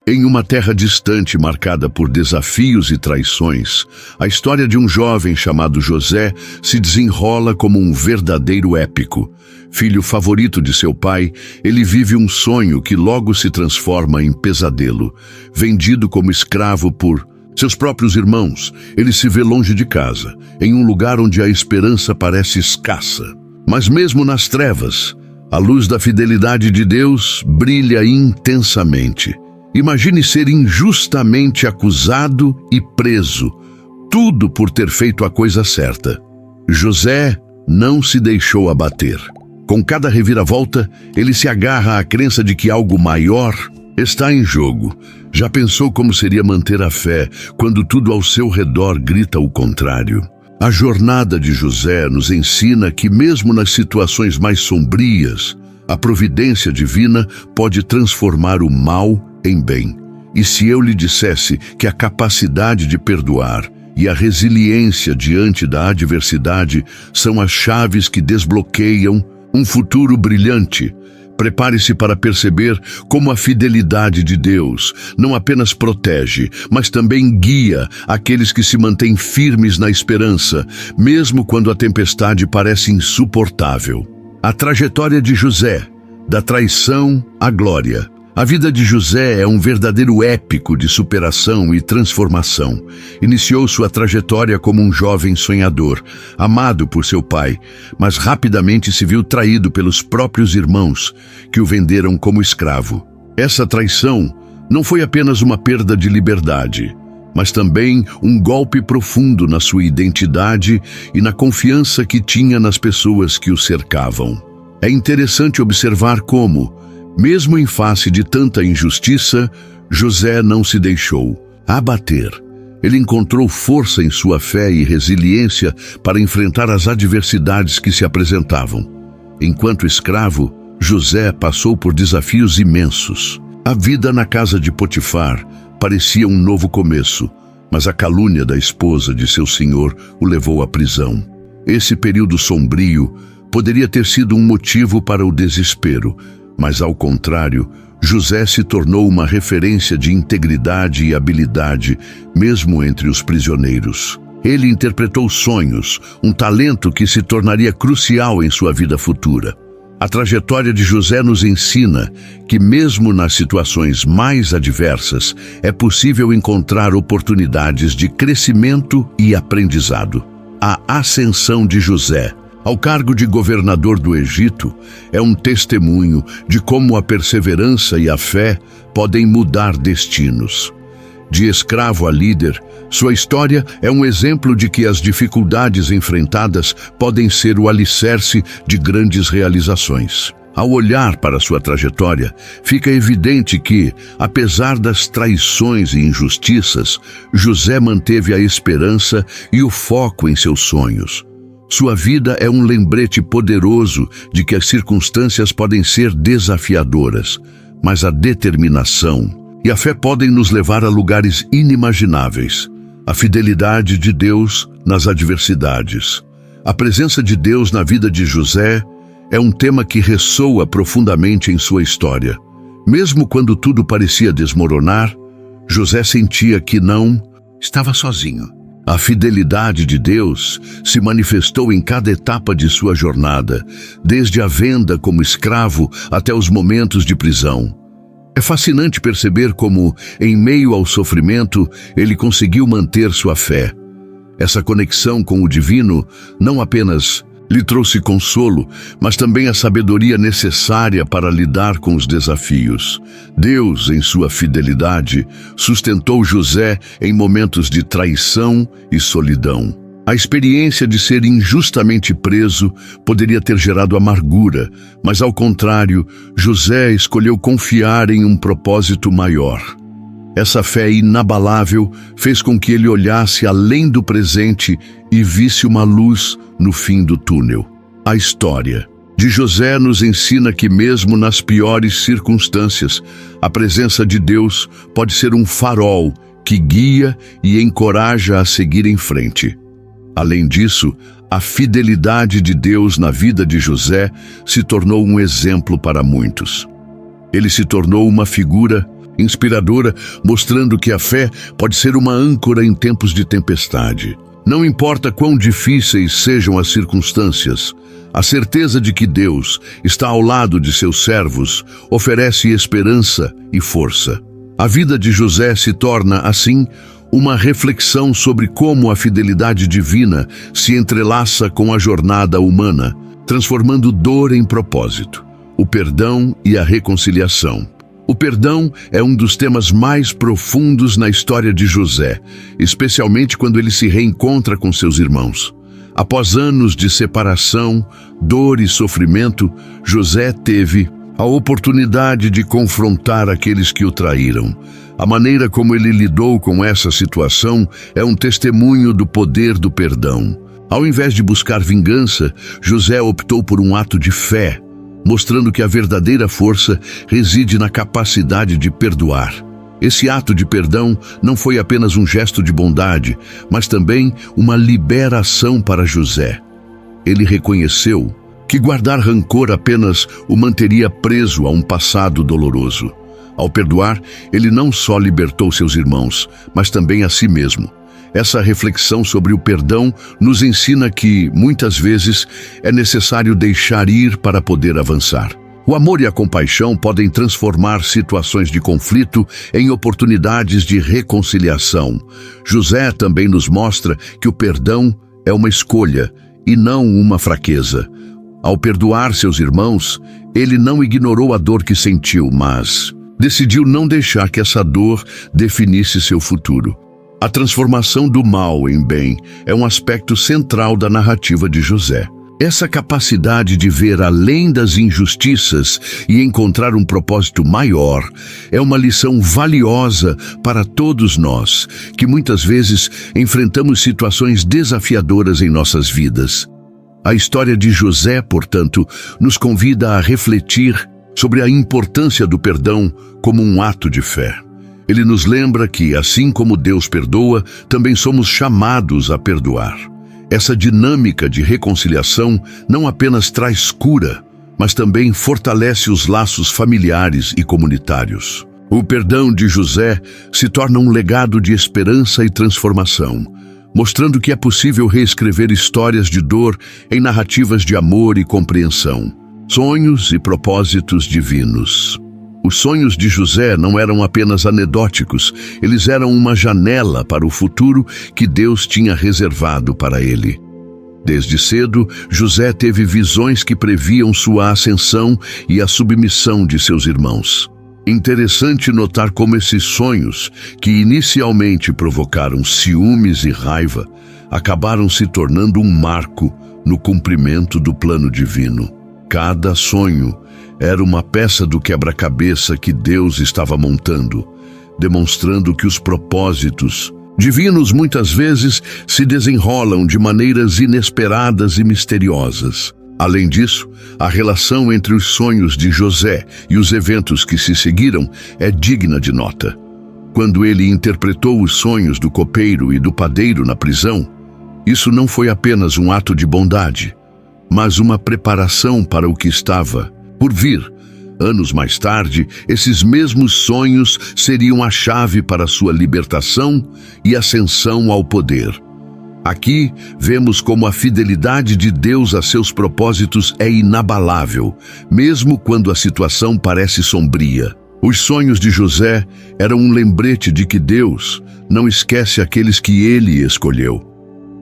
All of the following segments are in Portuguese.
Em uma terra distante marcada por desafios e traições, a história de um jovem chamado José se desenrola como um verdadeiro épico. Filho favorito de seu pai, ele vive um sonho que logo se transforma em pesadelo. Vendido como escravo por seus próprios irmãos, ele se vê longe de casa, em um lugar onde a esperança parece escassa. Mas mesmo nas trevas, a luz da fidelidade de Deus brilha intensamente. Imagine ser injustamente acusado e preso, tudo por ter feito a coisa certa. José não se deixou abater. Com cada reviravolta, ele se agarra à crença de que algo maior está em jogo. Já pensou como seria manter a fé quando tudo ao seu redor grita o contrário? A jornada de José nos ensina que mesmo nas situações mais sombrias, a providência divina pode transformar o mal em bem. E se eu lhe dissesse que a capacidade de perdoar e a resiliência diante da adversidade são as chaves que desbloqueiam um futuro brilhante, prepare-se para perceber como a fidelidade de Deus não apenas protege, mas também guia aqueles que se mantêm firmes na esperança, mesmo quando a tempestade parece insuportável. A trajetória de José, da traição à glória. A vida de José é um verdadeiro épico de superação e transformação. Iniciou sua trajetória como um jovem sonhador, amado por seu pai, mas rapidamente se viu traído pelos próprios irmãos, que o venderam como escravo. Essa traição não foi apenas uma perda de liberdade, mas também um golpe profundo na sua identidade e na confiança que tinha nas pessoas que o cercavam. É interessante observar como, mesmo em face de tanta injustiça, José não se deixou abater. Ele encontrou força em sua fé e resiliência para enfrentar as adversidades que se apresentavam. Enquanto escravo, José passou por desafios imensos. A vida na casa de Potifar parecia um novo começo, mas a calúnia da esposa de seu senhor o levou à prisão. Esse período sombrio poderia ter sido um motivo para o desespero, mas ao contrário, José se tornou uma referência de integridade e habilidade, mesmo entre os prisioneiros. Ele interpretou sonhos, um talento que se tornaria crucial em sua vida futura. A trajetória de José nos ensina que mesmo nas situações mais adversas, é possível encontrar oportunidades de crescimento e aprendizado. A ascensão de José ao cargo de governador do Egito é um testemunho de como a perseverança e a fé podem mudar destinos. De escravo a líder, sua história é um exemplo de que as dificuldades enfrentadas podem ser o alicerce de grandes realizações. Ao olhar para sua trajetória, fica evidente que, apesar das traições e injustiças, José manteve a esperança e o foco em seus sonhos. Sua vida é um lembrete poderoso de que as circunstâncias podem ser desafiadoras, mas a determinação e a fé podem nos levar a lugares inimagináveis. A fidelidade de Deus nas adversidades. A presença de Deus na vida de José é um tema que ressoa profundamente em sua história. Mesmo quando tudo parecia desmoronar, José sentia que não estava sozinho. A fidelidade de Deus se manifestou em cada etapa de sua jornada, desde a venda como escravo até os momentos de prisão. É fascinante perceber como, em meio ao sofrimento, ele conseguiu manter sua fé. Essa conexão com o divino não apenas lhe trouxe consolo, mas também a sabedoria necessária para lidar com os desafios. Deus, em sua fidelidade, sustentou José em momentos de traição e solidão. A experiência de ser injustamente preso poderia ter gerado amargura, mas ao contrário, José escolheu confiar em um propósito maior. Essa fé inabalável fez com que ele olhasse além do presente e visse uma luz no fim do túnel. A história de José nos ensina que mesmo nas piores circunstâncias, a presença de Deus pode ser um farol que guia e encoraja a seguir em frente. Além disso, a fidelidade de Deus na vida de José se tornou um exemplo para muitos. Ele se tornou uma figura inspiradora, mostrando que a fé pode ser uma âncora em tempos de tempestade. Não importa quão difíceis sejam as circunstâncias, a certeza de que Deus está ao lado de seus servos oferece esperança e força. A vida de José se torna, assim, uma reflexão sobre como a fidelidade divina se entrelaça com a jornada humana, transformando dor em propósito, o perdão e a reconciliação. O perdão é um dos temas mais profundos na história de José, especialmente quando ele se reencontra com seus irmãos. Após anos de separação, dor e sofrimento, José teve a oportunidade de confrontar aqueles que o traíram. A maneira como ele lidou com essa situação é um testemunho do poder do perdão. Ao invés de buscar vingança, José optou por um ato de fé, mostrando que a verdadeira força reside na capacidade de perdoar. Esse ato de perdão não foi apenas um gesto de bondade, mas também uma liberação para José. Ele reconheceu que guardar rancor apenas o manteria preso a um passado doloroso. Ao perdoar, ele não só libertou seus irmãos, mas também a si mesmo. Essa reflexão sobre o perdão nos ensina que, muitas vezes, é necessário deixar ir para poder avançar. O amor e a compaixão podem transformar situações de conflito em oportunidades de reconciliação. José também nos mostra que o perdão é uma escolha e não uma fraqueza. Ao perdoar seus irmãos, ele não ignorou a dor que sentiu, mas decidiu não deixar que essa dor definisse seu futuro. A transformação do mal em bem é um aspecto central da narrativa de José. Essa capacidade de ver além das injustiças e encontrar um propósito maior é uma lição valiosa para todos nós, que muitas vezes enfrentamos situações desafiadoras em nossas vidas. A história de José, portanto, nos convida a refletir sobre a importância do perdão como um ato de fé. Ele nos lembra que, assim como Deus perdoa, também somos chamados a perdoar. Essa dinâmica de reconciliação não apenas traz cura, mas também fortalece os laços familiares e comunitários. O perdão de José se torna um legado de esperança e transformação, mostrando que é possível reescrever histórias de dor em narrativas de amor e compreensão. Sonhos e propósitos divinos. Os sonhos de José não eram apenas anedóticos, eles eram uma janela para o futuro que Deus tinha reservado para ele. Desde cedo, José teve visões que previam sua ascensão e a submissão de seus irmãos. Interessante notar como esses sonhos, que inicialmente provocaram ciúmes e raiva, acabaram se tornando um marco no cumprimento do plano divino. Cada sonho era uma peça do quebra-cabeça que Deus estava montando, demonstrando que os propósitos divinos muitas vezes se desenrolam de maneiras inesperadas e misteriosas. Além disso, a relação entre os sonhos de José e os eventos que se seguiram é digna de nota. Quando ele interpretou os sonhos do copeiro e do padeiro na prisão, isso não foi apenas um ato de bondade, mas uma preparação para o que estava por vir. Anos mais tarde, esses mesmos sonhos seriam a chave para sua libertação e ascensão ao poder. Aqui, vemos como a fidelidade de Deus a seus propósitos é inabalável, mesmo quando a situação parece sombria. Os sonhos de José eram um lembrete de que Deus não esquece aqueles que ele escolheu.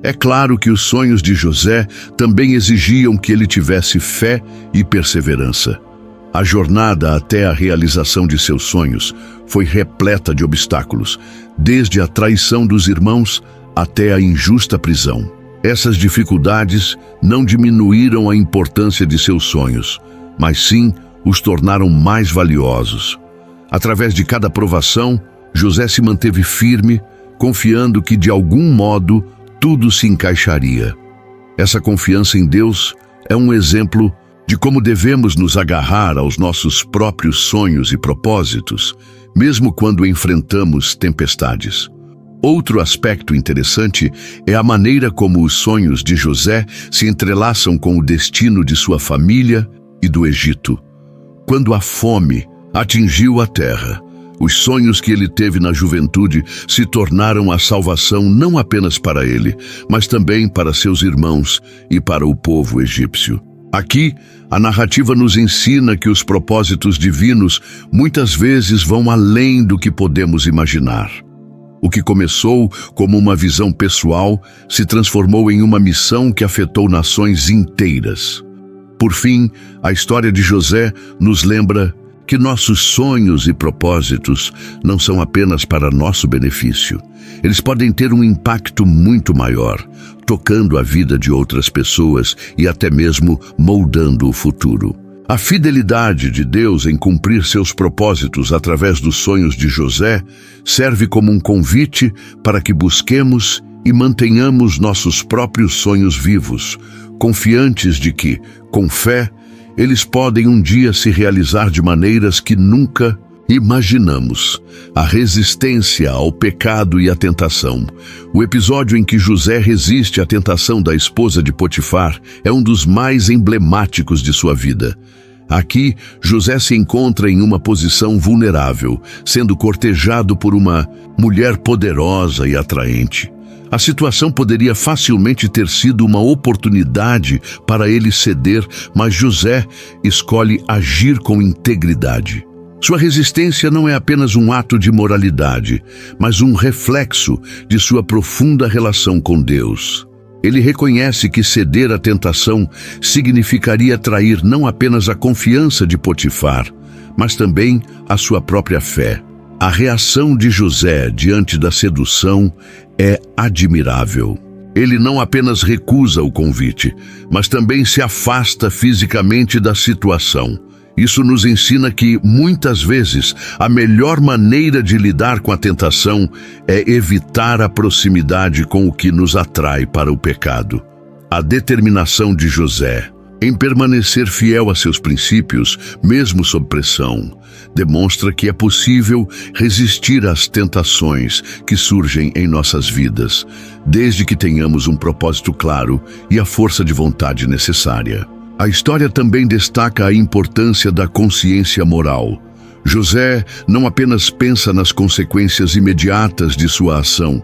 É claro que os sonhos de José também exigiam que ele tivesse fé e perseverança. A jornada até a realização de seus sonhos foi repleta de obstáculos, desde a traição dos irmãos até a injusta prisão. Essas dificuldades não diminuíram a importância de seus sonhos, mas sim os tornaram mais valiosos. Através de cada provação, José se manteve firme, confiando que de algum modo tudo se encaixaria. Essa confiança em Deus é um exemplo de como devemos nos agarrar aos nossos próprios sonhos e propósitos, mesmo quando enfrentamos tempestades. Outro aspecto interessante é a maneira como os sonhos de José se entrelaçam com o destino de sua família e do Egito. Quando a fome atingiu a terra, Os sonhos que ele teve na juventude se tornaram a salvação não apenas para ele, mas também para seus irmãos e para o povo egípcio. Aqui, a narrativa nos ensina que os propósitos divinos muitas vezes vão além do que podemos imaginar. O que começou como uma visão pessoal se transformou em uma missão que afetou nações inteiras. Por fim, a história de José nos lembra que nossos sonhos e propósitos não são apenas para nosso benefício. Eles podem ter um impacto muito maior, tocando a vida de outras pessoas e até mesmo moldando o futuro. A fidelidade de Deus em cumprir seus propósitos através dos sonhos de José serve como um convite para que busquemos e mantenhamos nossos próprios sonhos vivos, confiantes de que, com fé, eles podem um dia se realizar de maneiras que nunca imaginamos. A resistência ao pecado e à tentação. O episódio em que José resiste à tentação da esposa de Potifar é um dos mais emblemáticos de sua vida. Aqui, José se encontra em uma posição vulnerável, sendo cortejado por uma mulher poderosa e atraente. A situação poderia facilmente ter sido uma oportunidade para ele ceder, mas José escolhe agir com integridade. Sua resistência não é apenas um ato de moralidade, mas um reflexo de sua profunda relação com Deus. Ele reconhece que ceder à tentação significaria trair não apenas a confiança de Potifar, mas também a sua própria fé. A reação de José diante da sedução é admirável. Ele não apenas recusa o convite, mas também se afasta fisicamente da situação. Isso nos ensina que, muitas vezes, a melhor maneira de lidar com a tentação é evitar a proximidade com o que nos atrai para o pecado. A determinação de José em permanecer fiel a seus princípios, mesmo sob pressão, demonstra que é possível resistir às tentações que surgem em nossas vidas, desde que tenhamos um propósito claro e a força de vontade necessária. A história também destaca a importância da consciência moral. José não apenas pensa nas consequências imediatas de sua ação,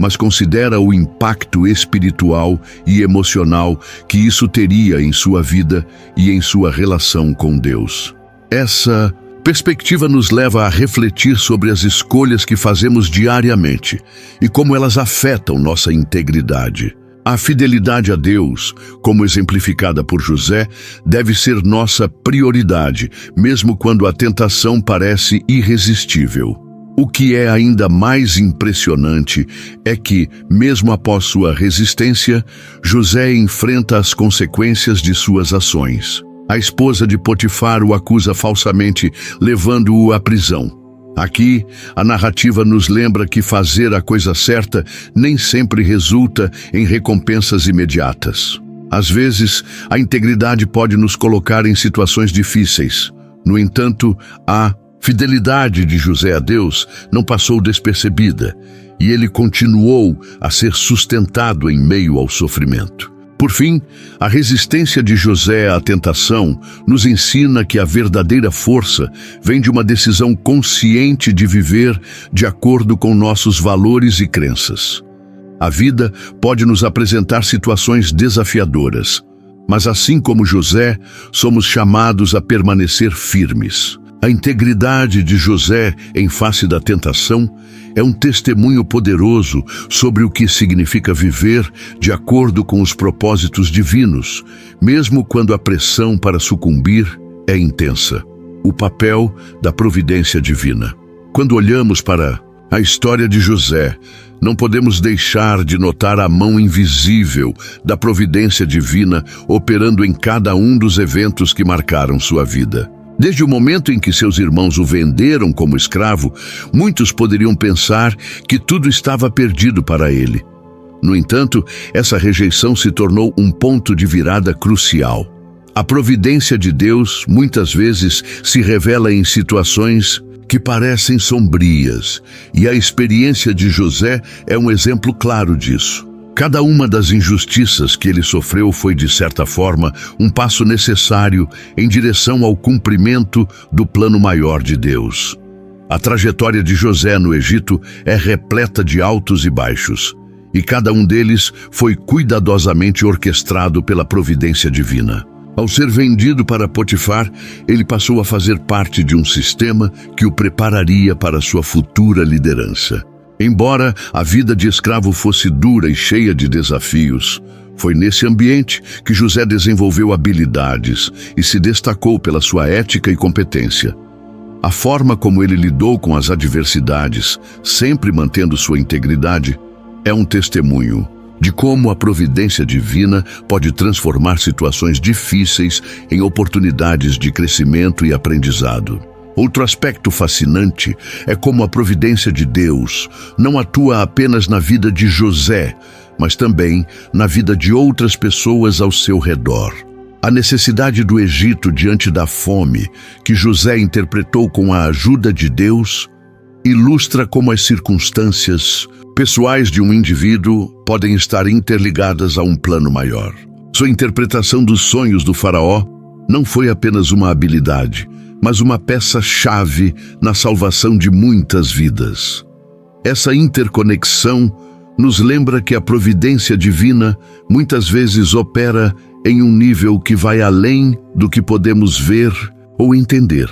mas considera o impacto espiritual e emocional que isso teria em sua vida e em sua relação com Deus. Essa perspectiva nos leva a refletir sobre as escolhas que fazemos diariamente e como elas afetam nossa integridade. A fidelidade a Deus, como exemplificada por José, deve ser nossa prioridade, mesmo quando a tentação parece irresistível. O que é ainda mais impressionante é que, mesmo após sua resistência, José enfrenta as consequências de suas ações. A esposa de Potifar o acusa falsamente, levando-o à prisão. Aqui, a narrativa nos lembra que fazer a coisa certa nem sempre resulta em recompensas imediatas. Às vezes, a integridade pode nos colocar em situações difíceis. No entanto, a fidelidade de José a Deus não passou despercebida, e ele continuou a ser sustentado em meio ao sofrimento. Por fim, a resistência de José à tentação nos ensina que a verdadeira força vem de uma decisão consciente de viver de acordo com nossos valores e crenças. A vida pode nos apresentar situações desafiadoras, mas assim como José, somos chamados a permanecer firmes. A integridade de José em face da tentação é um testemunho poderoso sobre o que significa viver de acordo com os propósitos divinos, mesmo quando a pressão para sucumbir é intensa. O papel da providência divina. Quando olhamos para a história de José, não podemos deixar de notar a mão invisível da providência divina operando em cada um dos eventos que marcaram sua vida. Desde o momento em que seus irmãos o venderam como escravo, muitos poderiam pensar que tudo estava perdido para ele. No entanto, essa rejeição se tornou um ponto de virada crucial. A providência de Deus muitas vezes se revela em situações que parecem sombrias, e a experiência de José é um exemplo claro disso. Cada uma das injustiças que ele sofreu foi, de certa forma, um passo necessário em direção ao cumprimento do plano maior de Deus. A trajetória de José no Egito é repleta de altos e baixos, e cada um deles foi cuidadosamente orquestrado pela providência divina. Ao ser vendido para Potifar, ele passou a fazer parte de um sistema que o prepararia para sua futura liderança. Embora a vida de escravo fosse dura e cheia de desafios, foi nesse ambiente que José desenvolveu habilidades e se destacou pela sua ética e competência. A forma como ele lidou com as adversidades, sempre mantendo sua integridade, é um testemunho de como a providência divina pode transformar situações difíceis em oportunidades de crescimento e aprendizado. Outro aspecto fascinante é como a providência de Deus não atua apenas na vida de José, mas também na vida de outras pessoas ao seu redor. A necessidade do Egito diante da fome, que José interpretou com a ajuda de Deus, ilustra como as circunstâncias pessoais de um indivíduo podem estar interligadas a um plano maior. Sua interpretação dos sonhos do faraó não foi apenas uma habilidade, mas uma peça-chave na salvação de muitas vidas. Essa interconexão nos lembra que a providência divina muitas vezes opera em um nível que vai além do que podemos ver ou entender.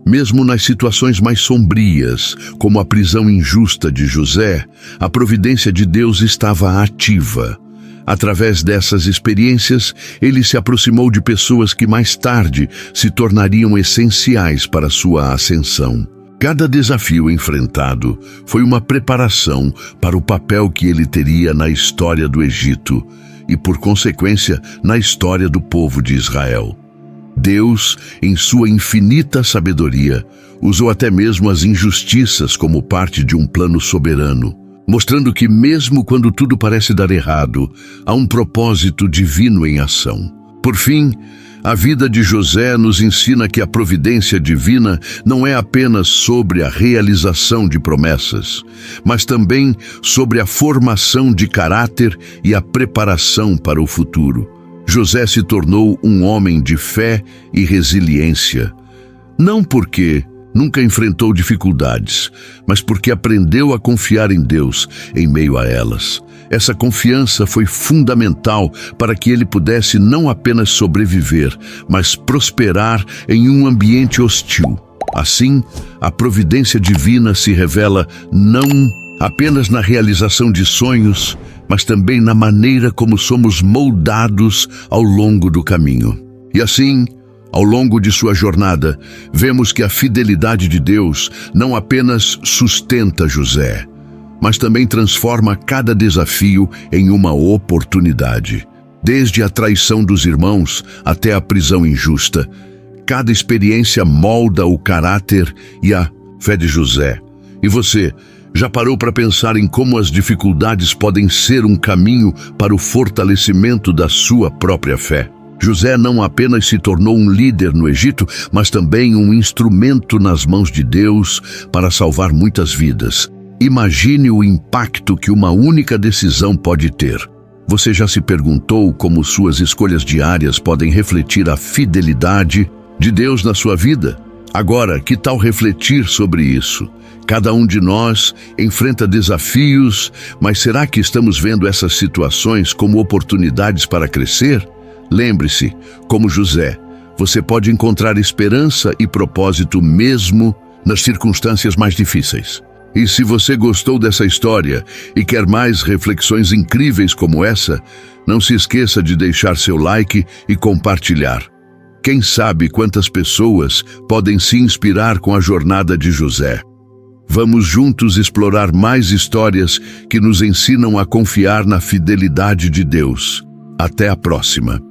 Mesmo nas situações mais sombrias, como a prisão injusta de José, a providência de Deus estava ativa. Através dessas experiências, ele se aproximou de pessoas que mais tarde se tornariam essenciais para sua ascensão. Cada desafio enfrentado foi uma preparação para o papel que ele teria na história do Egito e, por consequência, na história do povo de Israel. Deus, em sua infinita sabedoria, usou até mesmo as injustiças como parte de um plano soberano, mostrando que mesmo quando tudo parece dar errado, há um propósito divino em ação. Por fim, a vida de José nos ensina que a providência divina não é apenas sobre a realização de promessas, mas também sobre a formação de caráter e a preparação para o futuro. José se tornou um homem de fé e resiliência, não porque nunca enfrentou dificuldades, mas porque aprendeu a confiar em Deus em meio a elas. Essa confiança foi fundamental para que ele pudesse não apenas sobreviver, mas prosperar em um ambiente hostil. Assim, a providência divina se revela não apenas na realização de sonhos, mas também na maneira como somos moldados ao longo do caminho. E assim, ao longo de sua jornada, vemos que a fidelidade de Deus não apenas sustenta José, mas também transforma cada desafio em uma oportunidade. Desde a traição dos irmãos até a prisão injusta, cada experiência molda o caráter e a fé de José. E você já parou para pensar em como as dificuldades podem ser um caminho para o fortalecimento da sua própria fé? José não apenas se tornou um líder no Egito, mas também um instrumento nas mãos de Deus para salvar muitas vidas. Imagine o impacto que uma única decisão pode ter. Você já se perguntou como suas escolhas diárias podem refletir a fidelidade de Deus na sua vida? Agora, que tal refletir sobre isso? Cada um de nós enfrenta desafios, mas será que estamos vendo essas situações como oportunidades para crescer? Lembre-se, como José, você pode encontrar esperança e propósito mesmo nas circunstâncias mais difíceis. E se você gostou dessa história e quer mais reflexões incríveis como essa, não se esqueça de deixar seu like e compartilhar. Quem sabe quantas pessoas podem se inspirar com a jornada de José? Vamos juntos explorar mais histórias que nos ensinam a confiar na fidelidade de Deus. Até a próxima!